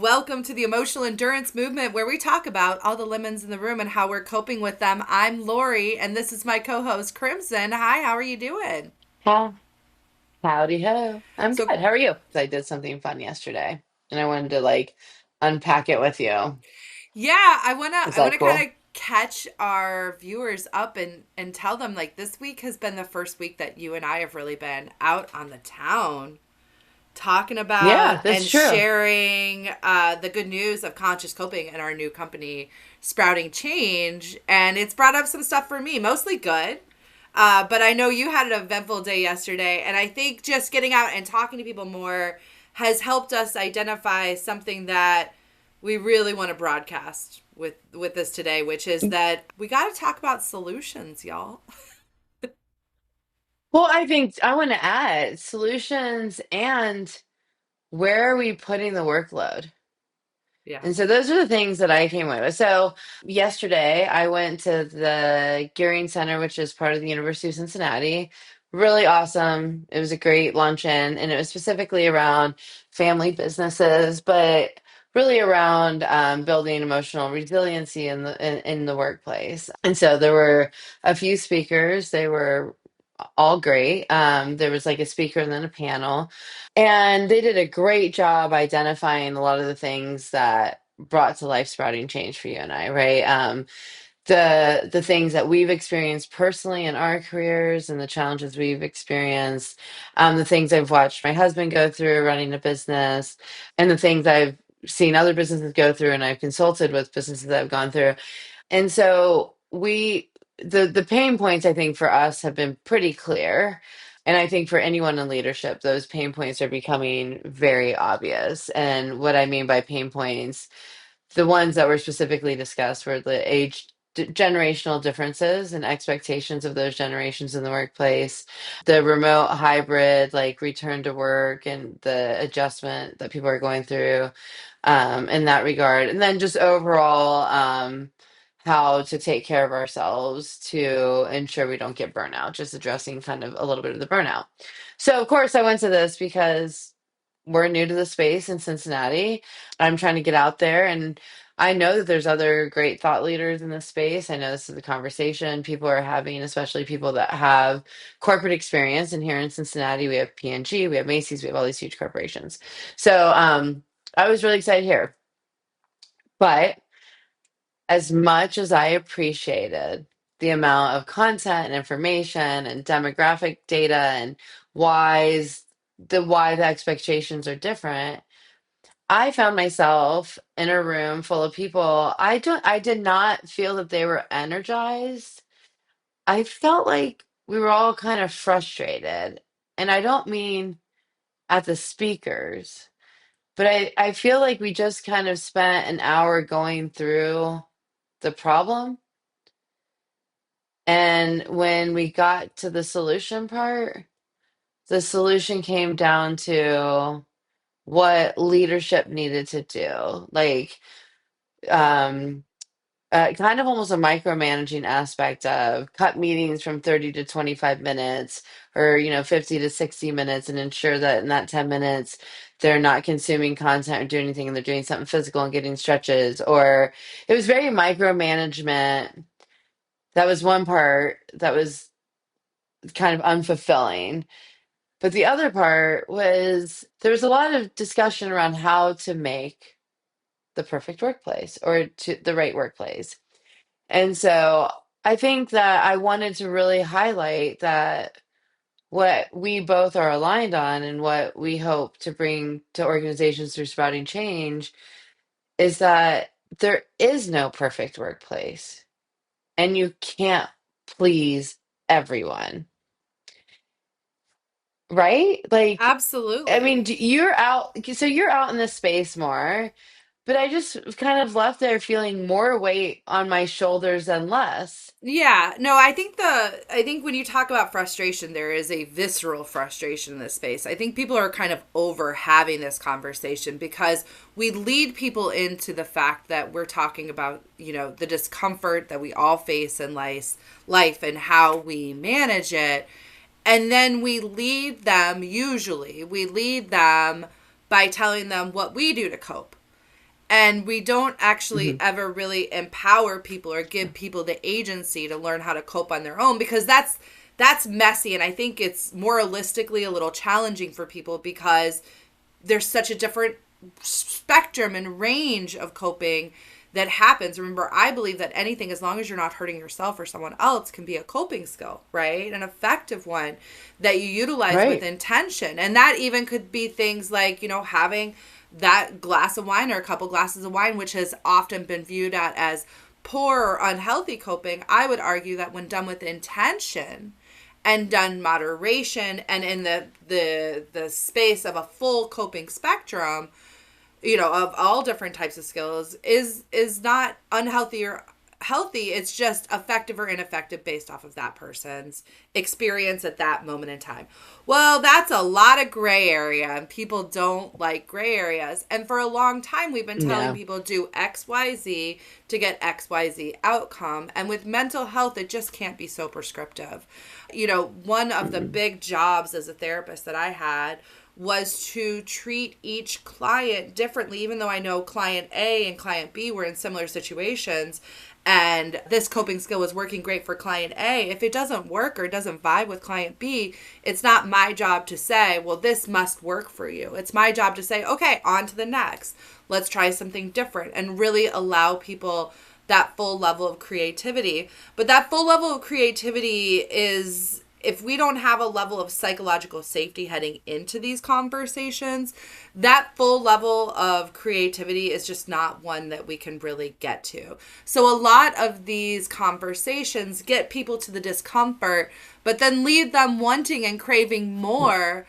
welcome to the emotional endurance movement where we talk about all the lemons in the room and how we're coping with them. I'm Laurie, and this is my co host, Crimson. Hi, how are you doing? Ha- Howdy ho. I'm So, good. How are you? 'Cause I did something fun yesterday and I wanted to unpack it with you. yeah, I want to Is I want that to kind cool? of catch our viewers up and tell them like this week has been the first week that you and I have really been out on the town talking about Yeah, that's and true. sharing the good news of conscious coping and our new company, Sprouting Change. And it's brought up some stuff for me, mostly good. But I know you had an eventful day yesterday. And I think just getting out and talking to people more has helped us identify something that we really want to broadcast with this today, which is that we got to talk about solutions, y'all. Well, I think I want to add solutions and where are we putting the workload? Yeah. And so those are the things that I came away with. So yesterday I went to the Gearing Center, which is part of the University of Cincinnati. Really awesome. It was a great luncheon, and it was specifically around family businesses, but really around building emotional resiliency in the workplace. And so there were a few speakers. They were all great. There was like a speaker and then a panel. And they did a great job identifying a lot of the things that brought to life sprouting change for you and I, right? The things that we've experienced personally in our careers and the challenges we've experienced, the things I've watched my husband go through running a business, and the things I've seen other businesses go through and I've consulted with businesses that have gone through. And so the pain points I think for us have been pretty clear. And I think for anyone in leadership, those pain points are becoming very obvious. And what I mean by pain points, the ones that were specifically discussed were the generational differences and expectations of those generations in the workplace, the remote hybrid, like return to work and the adjustment that people are going through in that regard. And then just overall, how to take care of ourselves to ensure we don't get burnout, just addressing kind of a little bit of the burnout. So, of course, I went to this because we're new to the space in Cincinnati. I'm trying to get out there, and I know that there's other great thought leaders in this space. I know this is a conversation people are having, especially people that have corporate experience. And here in Cincinnati, we have P&G, we have Macy's, we have all these huge corporations. So I was really excited here. But as much as I appreciated the amount of content and information and demographic data and whys, why the expectations are different, I found myself in a room full of people. I did not feel that they were energized. I felt like we were all kind of frustrated. And I don't mean at the speakers, but I feel like we just kind of spent an hour going through the problem. And when we got to the solution part, the solution came down to what leadership needed to do. Um, kind of almost a micromanaging aspect of cut meetings from 30 to 25 minutes or 50 to 60 minutes and ensure that in that 10 minutes they're not consuming content or doing anything and they're doing something physical and getting stretches. Or it was very micromanagement. That was one part that was kind of unfulfilling. But the other part was there was a lot of discussion around how to make the perfect workplace or to the right workplace. And so I think that I wanted to really highlight that what we both are aligned on and what we hope to bring to organizations through sprouting change is that there is no perfect workplace and you can't please everyone, right? I mean, Absolutely. you're out, so you're out in this space more, but I just was kind of left there feeling more weight on my shoulders than less. Yeah, no, I think when you talk about frustration, there is a visceral frustration in this space. I think people are kind of over having this conversation because we lead people into the fact that we're talking about, the discomfort that we all face in life and how we manage it. And then we lead them by telling them what we do to cope. And we don't actually Hmm. ever really empower people or give people the agency to learn how to cope on their own, because that's messy, and I think it's moralistically a little challenging for people because there's such a different spectrum and range of coping that happens. Remember, I believe that anything, as long as you're not hurting yourself or someone else, can be a coping skill, right? An effective one that you utilize with Right. intention. And that even could be things like, having that glass of wine or a couple glasses of wine, which has often been viewed at as poor or unhealthy coping. I would argue that when done with intention and done moderation and in the space of a full coping spectrum, of all different types of skills, is not unhealthy or healthy. It's just effective or ineffective based off of that person's experience at that moment in time. Well, that's a lot of gray area, and people don't like gray areas. And for a long time, we've been telling Yeah. people do XYZ to get XYZ outcome. And with mental health, it just can't be so prescriptive. One of the Mm-mm. big jobs as a therapist that I had was to treat each client differently, even though I know client A and client B were in similar situations. And this coping skill was working great for client A. If it doesn't work or doesn't vibe with client B, it's not my job to say, well, this must work for you. It's my job to say, okay, on to the next. Let's try something different and really allow people that full level of creativity. But that full level of creativity is, if we don't have a level of psychological safety heading into these conversations, that full level of creativity is just not one that we can really get to. So a lot of these conversations get people to the discomfort, but then leave them wanting and craving more,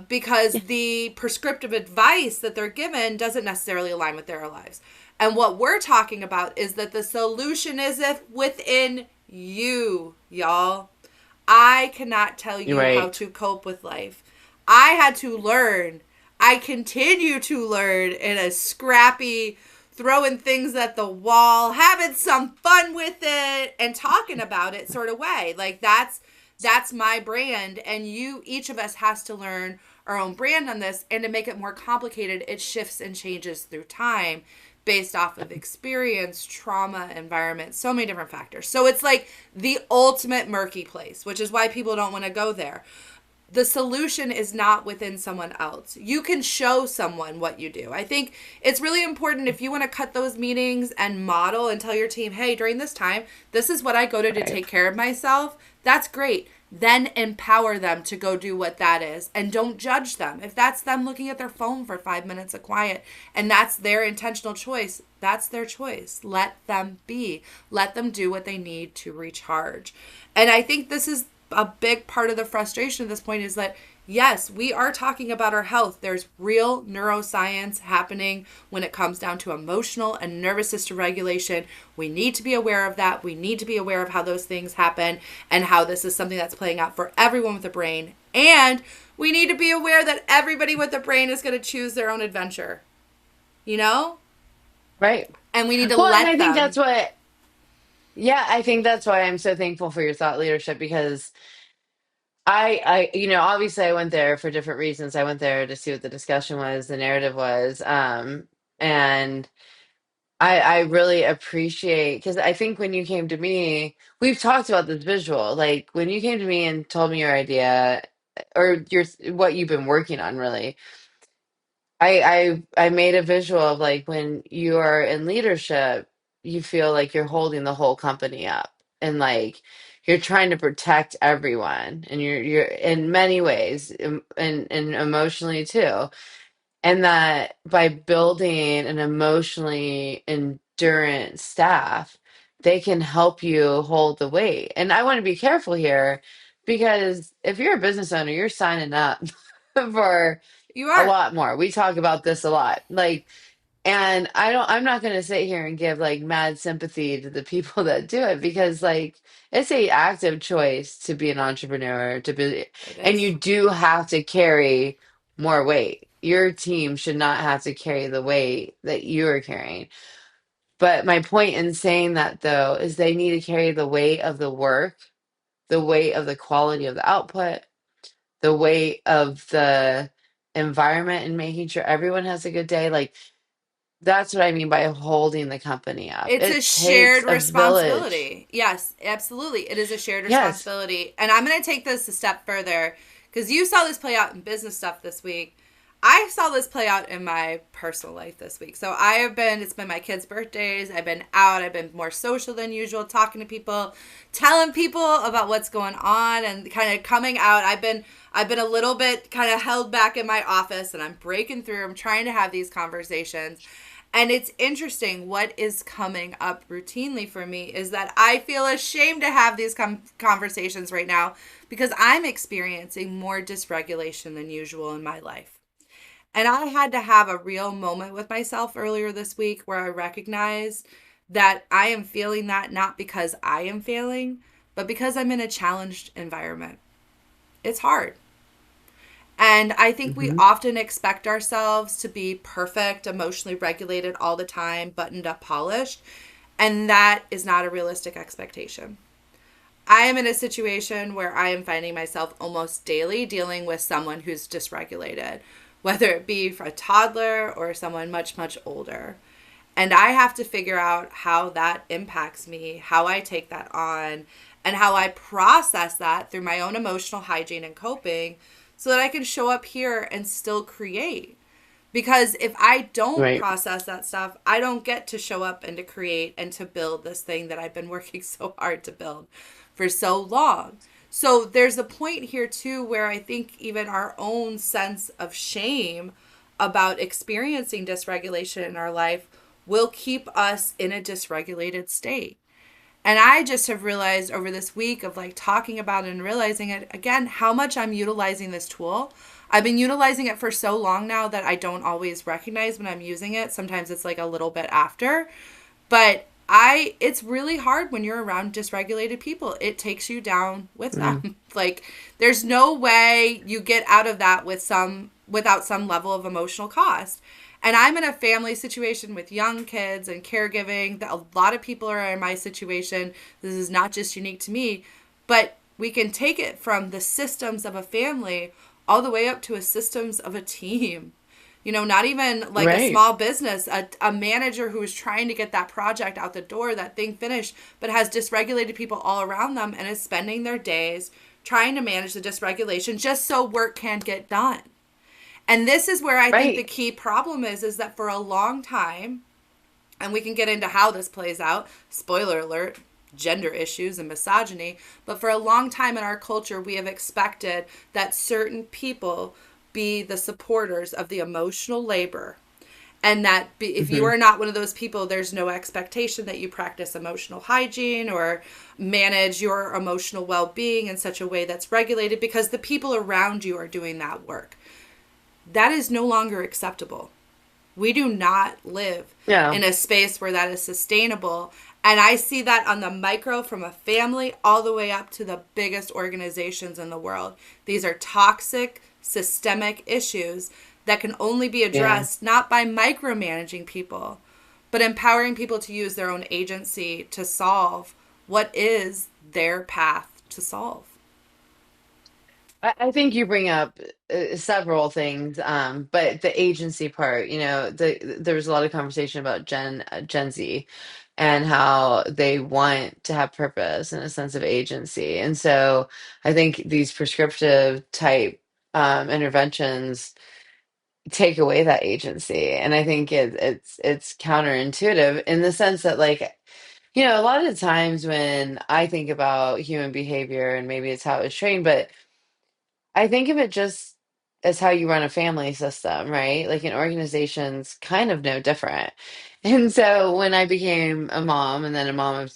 because Yeah. the prescriptive advice that they're given doesn't necessarily align with their lives. And what we're talking about is that the solution is if within you, y'all. I cannot tell You're you how right. to cope with life. I had to learn. I continue to learn in a scrappy, throwing things at the wall, having some fun with it, and talking about it sort of way. Like that's my brand, and each of us has to learn our own brand on this. And to make it more complicated, it shifts and changes through time based off of experience, trauma, environment, so many different factors. So it's like the ultimate murky place, which is why people don't want to go there. The solution is not within someone else. You can show someone what you do. I think it's really important, if you want to cut those meetings and model and tell your team, hey, during this time, this is what I go to Right. take care of myself. That's great. Then empower them to go do what that is, and don't judge them. If that's them looking at their phone for 5 minutes of quiet and that's their intentional choice, that's their choice. Let them be. Let them do what they need to recharge. And I think this is a big part of the frustration at this point, is that yes, we are talking about our health. There's real neuroscience happening when it comes down to emotional and nervous system regulation. We need to be aware of that. We need to be aware of how those things happen and how this is something that's playing out for everyone with a brain. And we need to be aware that everybody with a brain is going to choose their own adventure, you know? Right. And we need to Well, and let I think that's them. what, yeah, I think that's why I'm so thankful for your thought leadership because obviously I went there for different reasons. I went there to see what the discussion was, the narrative was, and I really appreciate because I think when you came to me, we've talked about this visual. Like when you came to me and told me your idea or your what you've been working on, really, I made a visual of like when you are in leadership, you feel like you're holding the whole company up and like you're trying to protect everyone and you're in many ways and emotionally too. And that by building an emotionally endurant staff, they can help you hold the weight. And I want to be careful here because if you're a business owner, you're signing up for You a are. lot more. We talk about this a lot. Like, and I'm not going to sit here and give like mad sympathy to the people that do it because like it's a active choice to be an entrepreneur, to be, It and you is. do have to carry more weight. Your team should not have to carry the weight that you're carrying. But my point in saying that though is they need to carry the weight of the work, the weight of the quality of the output, the weight of the environment and making sure everyone has a good day. Like That's what I mean by holding the company up. It's a It shared takes a village. responsibility. Yes, absolutely. It is a shared Yes. responsibility. And I'm going to take this a step further because you saw this play out in business stuff this week. I saw this play out in my personal life this week. So it's been my kids' birthdays. I've been out. I've been more social than usual, talking to people, telling people about what's going on and kind of coming out. I've been a little bit kind of held back in my office and I'm breaking through. I'm trying to have these conversations. And it's interesting what is coming up routinely for me is that I feel ashamed to have these conversations right now because I'm experiencing more dysregulation than usual in my life. And I had to have a real moment with myself earlier this week where I recognized that I am feeling that not because I am failing, but because I'm in a challenged environment. It's hard. And I think we Hmm. often expect ourselves to be perfect, emotionally regulated all the time, buttoned up, polished. And that is not a realistic expectation. I am in a situation where I am finding myself almost daily dealing with someone who's dysregulated, whether it be for a toddler or someone much, much older. And I have to figure out how that impacts me, how I take that on, and how I process that through my own emotional hygiene and coping so that I can show up here and still create. Because if I don't Right. process that stuff, I don't get to show up and to create and to build this thing that I've been working so hard to build for so long. So there's a point here too where I think even our own sense of shame about experiencing dysregulation in our life will keep us in a dysregulated state. And I just have realized over this week of like talking about it and realizing it again, how much I'm utilizing this tool. I've been utilizing it for so long now that I don't always recognize when I'm using it. Sometimes it's like a little bit after. But it's really hard when you're around dysregulated people. It takes you down with Mm. them. Like there's no way you get out of that without some level of emotional cost. And I'm in a family situation with young kids and caregiving that a lot of people are in my situation. This is not just unique to me, but we can take it from the systems of a family all the way up to a systems of a team. Not even like a Right. small business, a manager who is trying to get that project out the door, that thing finished, but has dysregulated people all around them and is spending their days trying to manage the dysregulation just so work can get done. And this is where I think the Right. key problem is that for a long time, and we can get into how this plays out, spoiler alert, gender issues and misogyny, but for a long time in our culture, we have expected that certain people be the supporters of the emotional labor. And that if you Hmm. are not one of those people, there's no expectation that you practice emotional hygiene or manage your emotional well being in such a way that's regulated because the people around you are doing that work. That is no longer acceptable. We do not live Yeah. in a space where that is sustainable. And I see that on the micro from a family all the way up to the biggest organizations in the world. These are toxic, systemic issues that can only be Yeah. addressed not by micromanaging people, but empowering people to use their own agency to solve what is their path to solve. I think you bring up several things, but the agency part, there was a lot of conversation about Gen Z and how they want to have purpose and a sense of agency. And so I think these prescriptive type interventions take away that agency. And I think it's counterintuitive in the sense that like, a lot of the times when I think about human behavior and maybe it's how it's trained, but I think of it just as how you run a family system, right? Like an organization's kind of no different. And so when I became a mom and then a mom of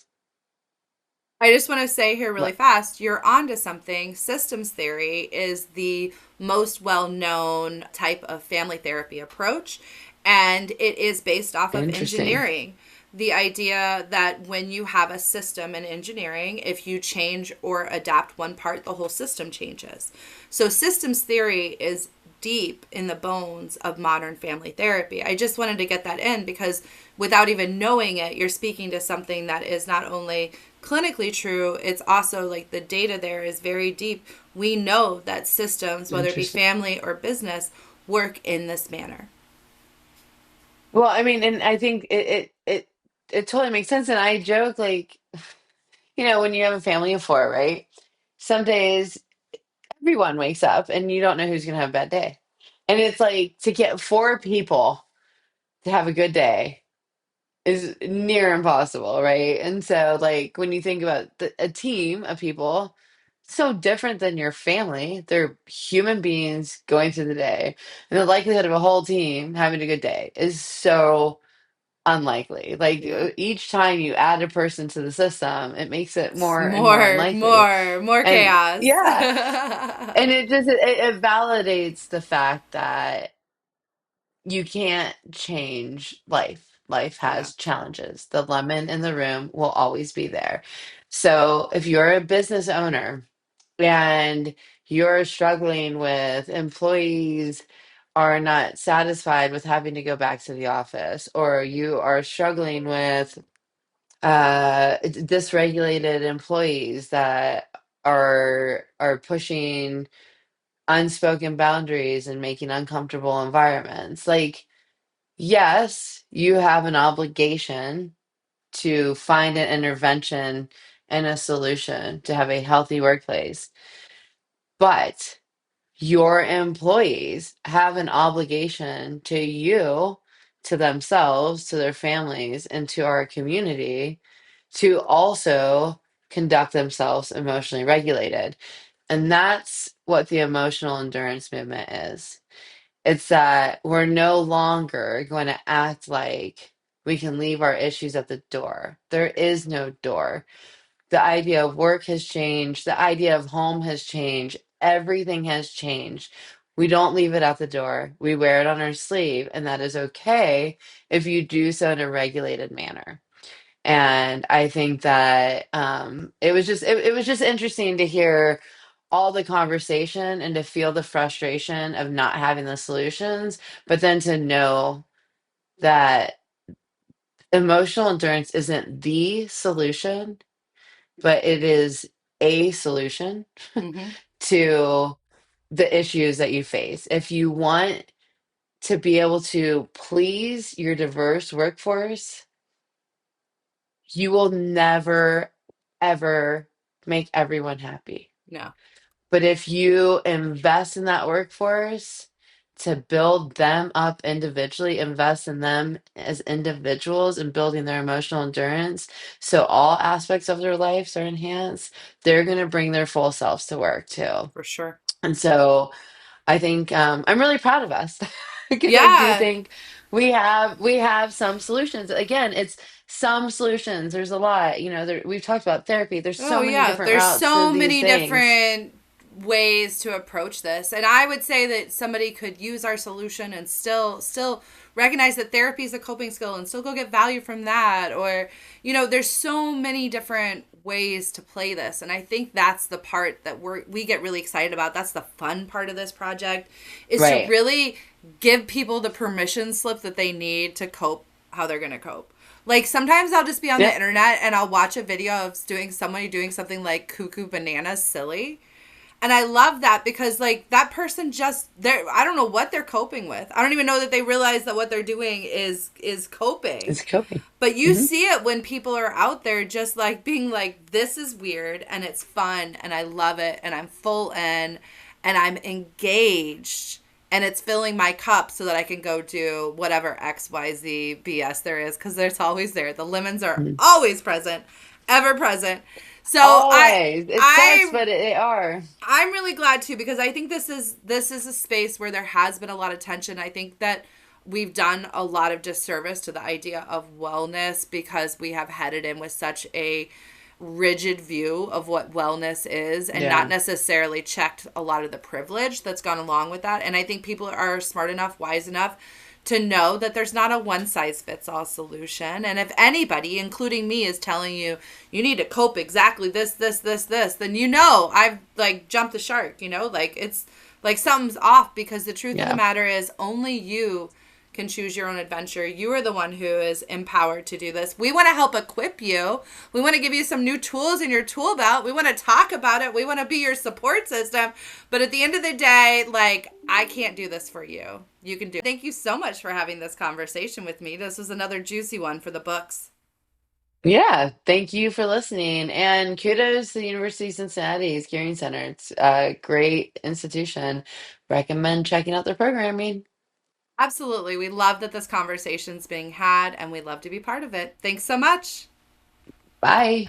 I just want to say here really what fast, you're onto something. Systems theory is the most well-known type of family therapy approach, and it is based off of interesting. engineering. The idea that when you have a system in engineering, if you change or adapt one part, the whole system changes. So systems theory is deep in the bones of modern family therapy. I just wanted to get that in because without even knowing it, you're speaking to something that is not only clinically true, it's also like the data there is very deep. We know that systems, whether it be Interesting. family or business, work in this manner. Well, I mean, and I think it totally makes sense. And I joke like, when you have a family of four, right? Some days everyone wakes up and you don't know who's gonna have a bad day. And it's like to get four people to have a good day is near impossible, right? And so, like, when you think about a team of people, so different than your family, they're human beings going through the day. And the likelihood of a whole team having a good day is so unlikely. Like, Yeah. each time you add a person to the system, it makes it It's more and more unlikely. more And chaos. yeah, and it validates the fact that you can't change life. Life Yeah. has challenges. The lemon in the room will always be there. So if you're a business owner and you're struggling with employees are not satisfied with having to go back to the office, or you are struggling with dysregulated employees that are pushing unspoken boundaries and making uncomfortable environments, like, yes, you have an obligation to find an intervention and a solution to have a healthy workplace, but your employees have an obligation to you, to themselves, to their families, and to our community to also conduct themselves emotionally regulated. And that's what the emotional endurance movement is. It's that we're no longer going to act like we can leave our issues at the door. There is no door. The idea of work has changed. The idea of home has changed. Everything has changed. We don't leave it at the door. We wear it on our sleeve, and that is okay if you do so in a regulated manner. And I think that it was just interesting to hear all the conversation and to feel the frustration of not having the solutions, but then to know that emotional endurance isn't the solution, but it is a solution Hmm. to the issues that you face. If you want to be able to please your diverse workforce, you will never, ever make everyone happy. No, But if you invest in that workforce to build them up individually, invest in them as individuals and building their emotional endurance, so all aspects of their lives are enhanced, they're going to bring their full selves to work too. for sure. And so I think I'm really proud of us because I do Yeah. think we have some solutions. Again, it's some solutions. There's a lot, we've talked about therapy. There's Oh, so many yeah. different There's routes to so these many things. different ways to approach this. And I would say that somebody could use our solution and still recognize that therapy is a coping skill and still go get value from that, or there's so many different ways to play this. And I think that's the part that we get really excited about. That's the fun part of this project, is to Right. really give people the permission slip that they need to cope how they're going to cope. Like sometimes I'll just be on the Yep. internet and I'll watch a video of somebody doing something like cuckoo bananas silly. And I love that because like that person just I don't know what they're coping with. I don't even know that they realize that what they're doing is coping. It's coping. But you Hmm. see it when people are out there just like being like, this is weird and it's fun and I love it and I'm full in and I'm engaged and it's filling my cup so that I can go do whatever XYZ BS there is, because there's always there. The lemons are always present, ever present. So Always. It sucks, I but they are. I'm really glad too, because I think this is a space where there has been a lot of tension. I think that we've done a lot of disservice to the idea of wellness because we have headed in with such a rigid view of what wellness is and not Yeah. necessarily checked a lot of the privilege that's gone along with that. And I think people are smart enough, wise enough to know that there's not a one size fits all solution. And if anybody, including me, is telling you you need to cope exactly this, then I've like jumped the shark, like it's like something's off, because the truth of the Yeah. matter is only you can choose your own adventure. You are the one who is empowered to do this. We want to help equip you. We want to give you some new tools in your tool belt. We want to talk about it. We want to be your support system. But at the end of the day, like, I can't do this for you. You can do it. Thank you so much for having this conversation with me. This was another juicy one for the books. Yeah, thank you for listening. And kudos to the University of Cincinnati's Gearing Center. It's a great institution. Recommend checking out their programming. Absolutely. We love that this conversation's being had and we love to be part of it. Thanks so much. Bye.